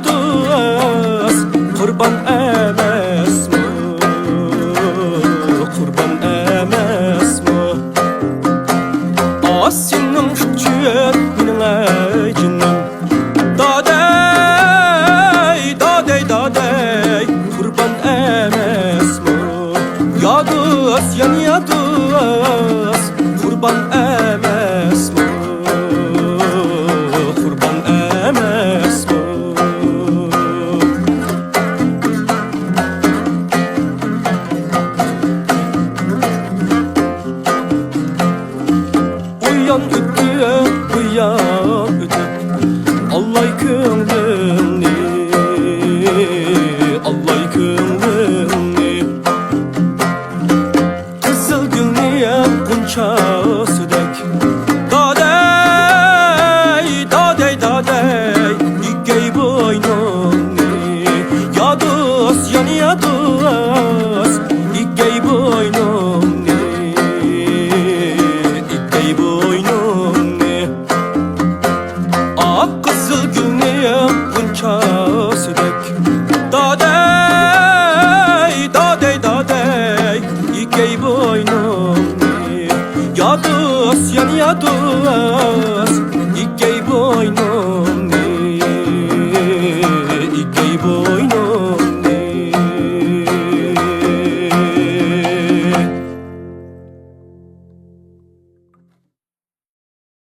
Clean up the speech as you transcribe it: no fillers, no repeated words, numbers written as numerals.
yanıyadız. Kurban emes mi? Kurban emes mi? Senin küçüğün benim ecinim. Daday, daday, daday, kurban emes mi? Yadız, yanıyadız, kurban emes mi? Kurban emes mi? Uyan ötü, uyan ötü, Allay könlümni, Allay könlümni. Kızıl gülniye kunçasıdek. Daday, daday, daday, İggey boynumni. Yadız, yanıyadız, İggey boynumni. İggey boynumni. Ak kızıl gülniye kunçasıdek. Daday, daday, daday, İggey boynumni. Yadız, yanıyadız, İggey boynumni.